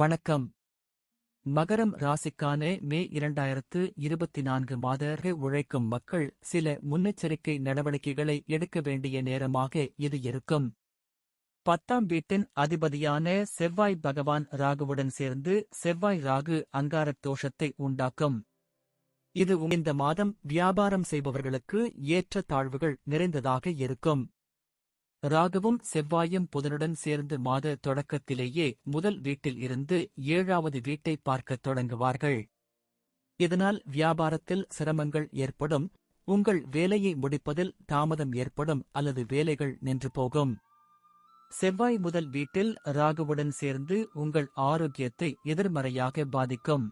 வணக்கம். மகரம் ராசிக்கான மே 2024 மாத உழைக்கும் மக்கள் சில முன்னெச்சரிக்கை நடவடிக்கைகளை எடுக்க வேண்டிய நேரமாக இது இருக்கும். 10ஆம் வீட்டின் அதிபதியான செவ்வாய் பகவான் ராகுவுடன் சேர்ந்து செவ்வாய் ராகு அங்காரத் தோஷத்தை உண்டாக்கும். இது இந்த மாதம் வியாபாரம் செய்பவர்களுக்கு ஏற்ற தாழ்வுகள் நிறைந்ததாக இருக்கும். ராகுவும் செவ்வாயும் புதனுடன் சேர்ந்து மாத தொடக்கத்திலேயே முதல் வீட்டில் இருந்து 7வது வீட்டை பார்க்கத் தொடங்குவார்கள். இதனால் வியாபாரத்தில் சிரமங்கள் ஏற்படும், உங்கள் வேலையை முடிப்பதில் தாமதம் ஏற்படும் அல்லது வேலைகள் நின்று போகும். செவ்வாய் முதல் வீட்டில் ராகுவுடன் சேர்ந்து உங்கள் ஆரோக்கியத்தை எதிர்மறையாக பாதிக்கும்.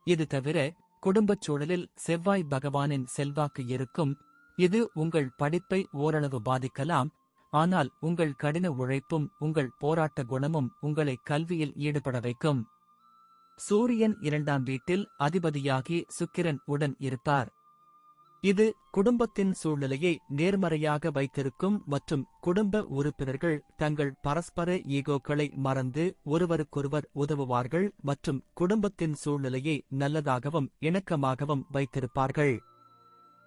இது தவிர குடும்பச் சூழலில் செவ்வாய் பகவானின் செல்வாக்கு இருக்கும். இது உங்கள் படிப்பை ஓரளவு பாதிக்கலாம். ஆனால் உங்கள் கடின உழைப்பும் உங்கள் போராட்ட குணமும் உங்களை கல்வியில் ஈடுபட வைக்கும். சூரியன் 2ஆம் வீட்டில் அதிபதியாகி சுக்கிரன் உடன் இருப்பார். இது குடும்பத்தின் சூழ்நிலையை நேர்மறையாக வைத்திருக்கும் மற்றும் குடும்ப உறுப்பினர்கள் தங்கள் பரஸ்பர ஈகோக்களை மறந்து ஒருவருக்கொருவர் உதவுவார்கள் மற்றும் குடும்பத்தின் சூழ்நிலையை நல்லதாகவும் இணக்கமாகவும் வைத்திருப்பார்கள்.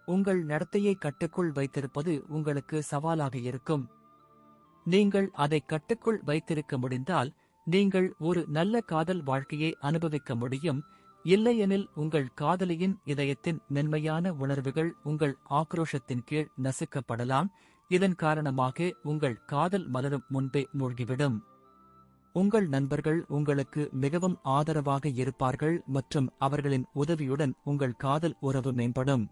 உங்கள் நடத்தையை கட்டுக்குள் வைத்திருப்பது உங்களுக்கு சவாலாக இருக்கும். நீங்கள் அதை கட்டுக்குள் வைத்திருக்க முடிந்தால் நீங்கள் ஒரு நல்ல காதல் வாழ்க்கையை அனுபவிக்க முடியும். இல்லையெனில் உங்கள் காதலியின் இதயத்தின் மென்மையான உணர்வுகள் உங்கள் ஆக்ரோஷத்தின் கீழ் நசுக்கப்படலாம். இதன் காரணமாக உங்கள் காதல் மலரும் முன்பே மூழ்கிவிடும். உங்கள் நண்பர்கள் உங்களுக்கு மிகவும் ஆதரவாக இருப்பார்கள் மற்றும் அவர்களின் உதவியுடன் உங்கள் காதல் உறவு மேம்படும்.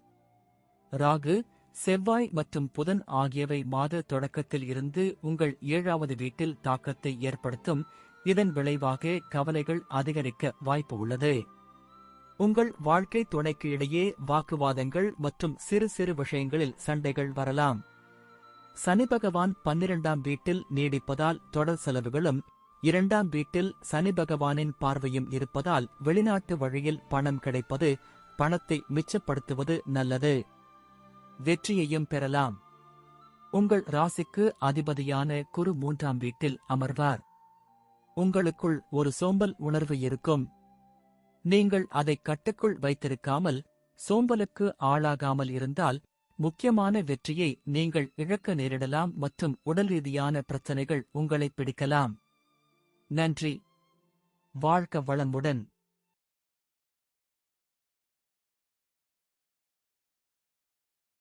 ராகு, செவ்வாய் மற்றும் புதன் ஆகியவை மாத தொடக்கத்தில் இருந்து உங்கள் 7வது வீட்டில் தாக்கத்தை ஏற்படுத்தும். இதன் விளைவாக கவலைகள் அதிகரிக்க வாய்ப்பு உள்ளது. உங்கள் வாழ்க்கை துணைக்கு இடையே வாக்குவாதங்கள் மற்றும் சிறு சிறு விஷயங்களில் சண்டைகள் வரலாம். சனி பகவான் 12ஆம் வீட்டில் நீடிப்பதால் தொடர் செலவுகளும், 2ஆம் வீட்டில் சனி பகவானின் பார்வையும் இருப்பதால் வெளிநாட்டு வழியில் பணம் கிடைப்பது, பணத்தை மிச்சப்படுத்துவது நல்லது. வெற்றியையும் பெறலாம். உங்கள் ராசிக்கு அதிபதியான குரு 3ஆம் வீட்டில் அமர்வார். உங்களுக்குள் ஒரு சோம்பல் உணர்வு இருக்கும். நீங்கள் அதை கட்டுக்குள் வைத்திருக்காமல் சோம்பலுக்கு ஆளாகாமல் இருந்தால் முக்கியமான வெற்றியை நீங்கள் இழக்க நேரிடலாம் மற்றும் உடல் ரீதியான பிரச்சனைகள் உங்களை பிடிக்கலாம். நன்றி. வாழ்க வளமுடன்.